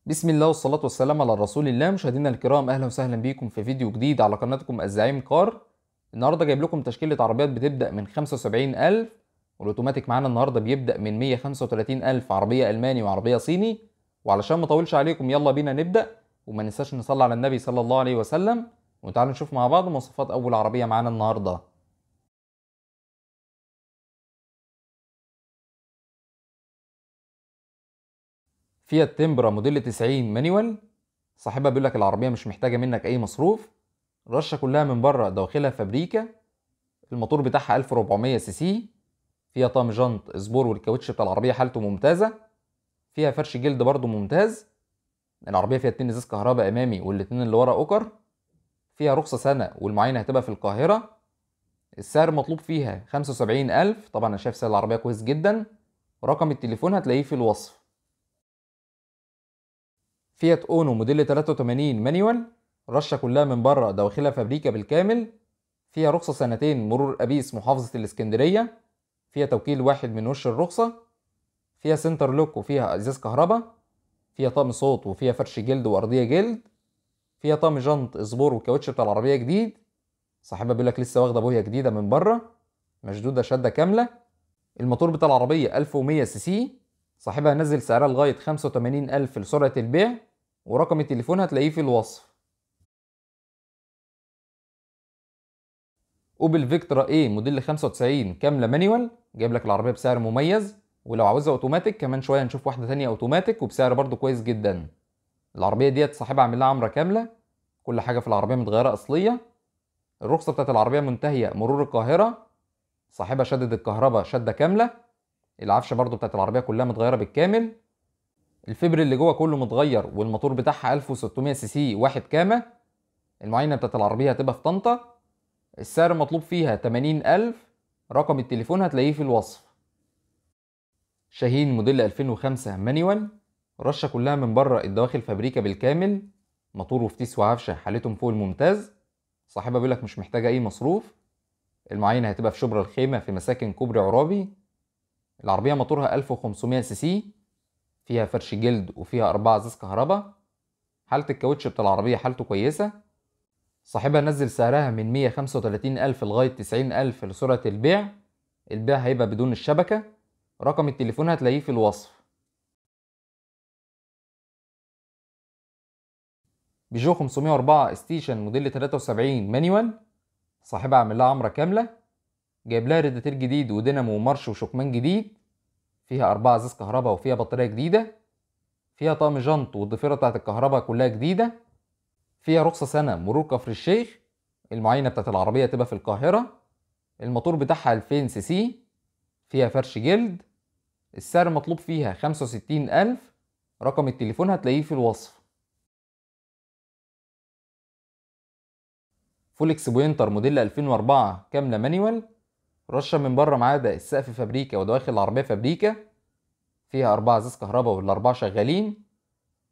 بسم الله والصلاة والسلام على رسول الله. مشاهدينا الكرام، أهلا وسهلا بيكم في فيديو جديد على قناتكم الزعيم كار. النهاردة جايب لكم تشكيلة عربيات بتبدأ من 75,000، والأوتوماتيك معانا النهاردة بيبدأ من 135,000، عربية ألماني وعربية صيني. وعلشان ما أطولش عليكم يلا بينا نبدأ، وما ننساش نصلي على النبي صلى الله عليه وسلم. وتعالوا نشوف مع بعض مواصفات أول عربية معانا النهاردة. فيات تمبرا موديل 90 مانيوال. صاحبها بيقول لك العربية مش محتاجة منك أي مصروف. الرشة كلها من بره داخلها فابريكا. الموتور بتاعها 1400 سي سي. فيها طقم جنط سبور، والكاوتش بتاع العربيه حالته ممتازه. فيها فرش جلد برضو ممتاز. العربيه فيها 2 ازاز كهرباء امامي، والاتنين اللي ورا اوكر. فيها رخصه سنه، والمعاينه هتبقى في القاهره. السعر المطلوب فيها 75,000. طبعا انا شايف سعر العربيه كويس جدا. رقم التليفون هتلاقيه في الوصف. فيات اونو موديل 83 مانيوال. الرشه كلها من بره دواخلها فابريكا بالكامل. فيها رخصه سنتين مرور ابيس محافظه الاسكندريه. فيها توكيل واحد من وش الرخصه. فيها سنتر لوك، وفيها ازاز كهرباء. فيها طقم صوت، وفيها فرش جلد وارضيه جلد. فيها طقم جنط سبور، والكاوتش بتاع العربيه جديد. صاحبها بيقول لك لسه واخده بويه جديده من بره، مشدوده شده كامله. الموتور بتاع العربيه 1100 سي سي. صاحبها نزل سعرها لغايه 85,000 لسرعه البيع. ورقم التليفون هتلاقيه في الوصف. اوبل فيكترا ايه موديل 95 كامله مانيوال. جايب لك العربيه بسعر مميز، ولو عاوزها اوتوماتيك كمان شويه نشوف واحده تانية اوتوماتيك وبسعر برضو كويس جدا. العربيه ديت صاحبها عامل لها عمره كامله. كل حاجه في العربيه متغيره اصليه. الرخصه بتاعت العربيه منتهيه مرور القاهره. صاحبها شدد الكهرباء شده كامله. العفشه برضو بتاعت العربيه كلها متغيره بالكامل. الفبر اللي جوه كله متغير، والموتور بتاعها 1600 سي سي واحد كامه. المعاينه بتاعت العربيه هتبقى في طنطا. السعر المطلوب فيها 80,000. رقم التليفون هتلاقيه في الوصف. شاهين موديل 2005 مانيوال. رشه كلها من بره الدواخل فابريكا بالكامل. موتور وفتيس وعفشه حالتهم فوق الممتاز. صاحبها بيقول لك مش محتاجه اي مصروف. المعاينه هتبقى في شبرا الخيمه في مساكن كوبري عرابي. العربيه موتورها 1500 سي سي. فيها فرش جلد، وفيها 4 ازاز كهرباء. حاله الكاوتش بتاع العربيه حالته كويسه. صاحبها نزل سعرها من 135,000 لغايه 90,000 لسرعه البيع. البيع هيبقى بدون الشبكه. رقم التليفون هتلاقيه في الوصف. بيجو 504 ستيشن موديل 73 مانيوال. صاحبها عامل لها عمره كامله. جايب لها ريداتير جديد، ودينامو ومارش وشكمان جديد. فيها 4 ازاز كهرباء، وفيها بطاريه جديده. فيها طقم جنط، والضفيره بتاعت الكهرباء كلها جديده. فيها رخصه سنه مرور كفر الشيخ. المعاينه بتاعت العربيه تبقى في القاهره. الموتور بتاعها 2000 سي سي. فيها فرش جلد. السعر المطلوب فيها 65,000. رقم التليفون هتلاقيه في الوصف. فولكس بوينتر موديل 2004 كامله مانيوال. رشه من بره ما عدا السقف فابريكا، ودواخل العربيه فابريكا. فيها 4 ازاز كهرباء، والاربعه شغالين.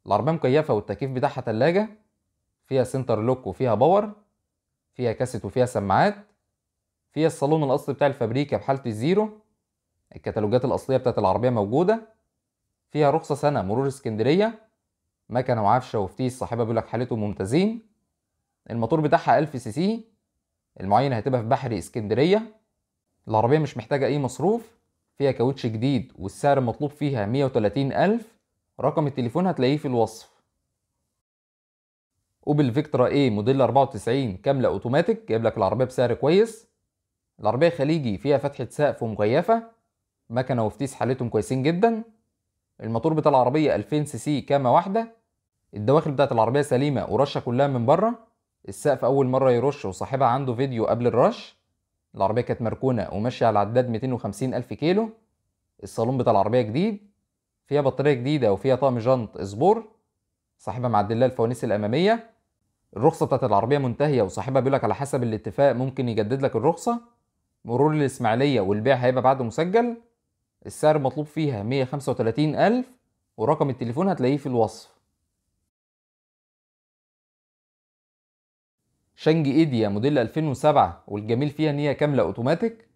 العربيه مكيفه، والتكييف بتاعها تلاجة. فيها سنتر لوك، وفيها باور. فيها كاسيت، وفيها سماعات. فيها الصالون الاصلي بتاع الفابريكا بحالة الزيرو. الكتالوجات الاصلية بتاعت العربية موجودة. فيها رخصة سنة مرور اسكندرية. مكنة وعفشة وفتيس، صاحبها بيقول لك حالته ممتازين. الموتور بتاعها 1000 سي سي. المعاينة هتبقى في بحري اسكندرية. العربية مش محتاجة اي مصروف. فيها كاوتش جديد، والسعر المطلوب فيها 130,000. رقم التليفون هتلاقيه في الوصف. اوبل فيكترا ايه موديل 94 كاملة اوتوماتيك. جايب لك العربية بسعر كويس. العربية خليجي، فيها فتحة سقف ومكيفة. مكنة وفتيس حالتهم كويسين جدا. الموتور بتاع العربية 2000 سي سي كامة واحدة. الدواخل بتاعت العربية سليمة، ورشة كلها من بره. السقف أول مرة يرش، وصاحبها عنده فيديو قبل الرش. العربية كانت مركونة وماشية على عداد 250 ألف كيلو. الصالون بتاع العربية جديد. فيها بطارية جديدة، وفيها طقم جنط سبور. صاحبها معدل لها الفوانيس الأمامية. الرخصة بتاعت العربية منتهية، وصاحبها بيقول لك على حسب الاتفاق ممكن يجدد لك الرخصة. مرور الإسماعيلية، والبيع هيبقى بعده مسجل. السعر المطلوب فيها 135,000. ورقم التليفون هتلاقيه في الوصف. شانج ايديا موديل 2007، والجميل فيها ان هي كامله اوتوماتيك.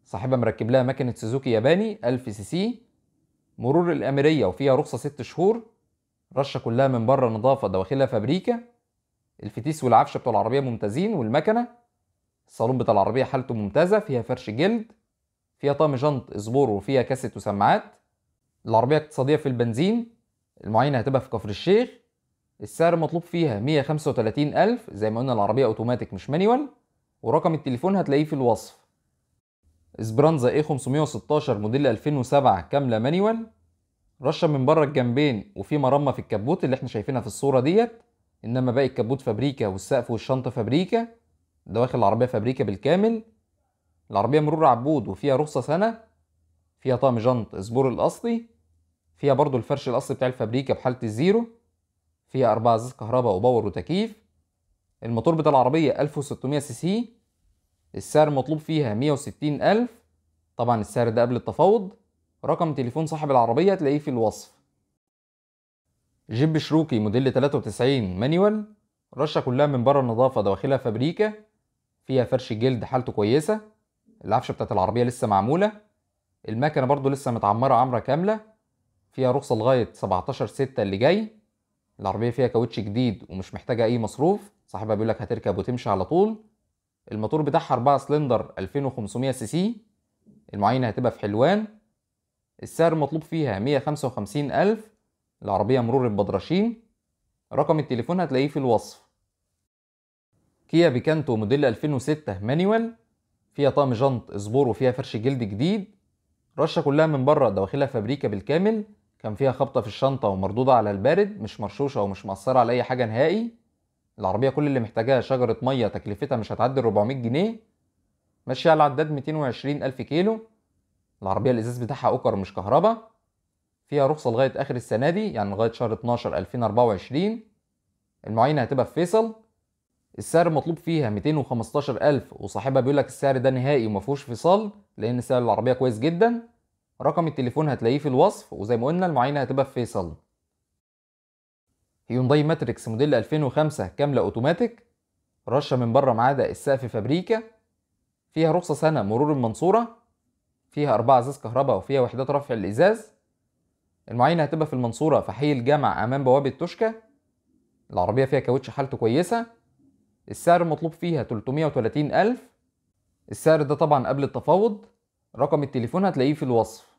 صاحبها مركب لها مكنه سوزوكي ياباني 1000 سي سي. مرور الاميريه، وفيها رخصه 6 شهور. رشة كلها من بره نظافة دواخلها فابريكا. الفتيس والعفشة بتوع العربية ممتازين، والمكنة الصالون بتاع العربية حالته ممتازة، فيها فرش جلد، فيها طقم جنط سبور، وفيها كاسة وسماعات. العربية اقتصادية في البنزين. المعاينة هتبقى في كفر الشيخ. السعر مطلوب فيها 135,000، زي ما قلنا العربية اوتوماتيك مش مانيوال. ورقم التليفون هتلاقيه في الوصف. اسبرانزا اي 516 موديل 2007 كاملة مانيوال. رشة من بره الجنبين، وفي مرمى في الكبوت اللي احنا شايفينها في الصورة ديت، انما باقي الكبوت فابريكا والسقف والشنطة فابريكا. دواخل العربية فابريكا بالكامل. العربية مرور عبود وفيها رخصة سنة. فيها طقم جنط سبور الأصلي. فيها برضو الفرش الأصلي بتاع الفابريكا بحالة الزيرو. فيها 4 ازاز كهرباء وباور وتكييف. الموتور بتاع العربية 1600 سي سي. السعر المطلوب فيها 160,000. طبعا السعر ده قبل التفاوض. رقم تليفون صاحب العربية هتلاقيه في الوصف. جيب شروكي موديل 93 مانيوال. رشة كلها من بره النظافة دواخلها فابريكا. فيها فرش جلد حالته كويسة. العفشة بتاعت العربية لسه معمولة. المكنة برضو لسه متعمرة عمرة كاملة. فيها رخصة لغاية 17/6 اللي جاي. العربية فيها كاوتش جديد ومش محتاجة أي مصروف، صاحبها بيقولك هتركب وتمشي على طول. الموتور بتاعها 4 سلندر 2500 سي سي. المعاينة هتبقى في حلوان. السعر المطلوب فيها 155,000. العربية مرور البدرشين. رقم التليفون هتلاقيه في الوصف. كيا بيكانتو موديل 2006 مانيوال. فيها طقم جنط سبور وفيها فرش جلد جديد. رشة كلها من بره دواخلها فابريكا بالكامل. كان فيها خبطة في الشنطة ومردودة على البارد، مش مرشوشة ومش مأثرة على أي حاجة نهائي. العربية كل اللي محتاجاها شجرة مية تكلفتها مش هتعدي 400 جنيه. ماشية على عداد 220,000 كيلو. العربية الإزاز بتاعها أوكر مش كهربا. فيها رخصة لغاية آخر السنة دي، يعني لغاية شهر 12 2024. المعاينة هتبقى في فيصل. السعر المطلوب فيها 215,000، وصاحبها بيقولك السعر ده نهائي ومفهوش فصال، لأن سعر العربية كويس جدا. رقم التليفون هتلاقيه في الوصف، وزي ما قلنا المعاينة هتبقى في فيصل. هيونداي ماتريكس موديل 2005 كاملة اوتوماتيك. رشة من بره ما عدا السقف فابريكا. فيها رخصة سنة مرور المنصورة. فيها 4 ازاز كهرباء وفيها وحدات رفع الازاز. المعاينة هتبقى في المنصورة في حي الجامع امام بوابة توشكا. العربية فيها كاوتش حالته كويسة. السعر المطلوب فيها 330,000. السعر ده طبعا قبل التفاوض. رقم التليفون هتلاقيه في الوصف.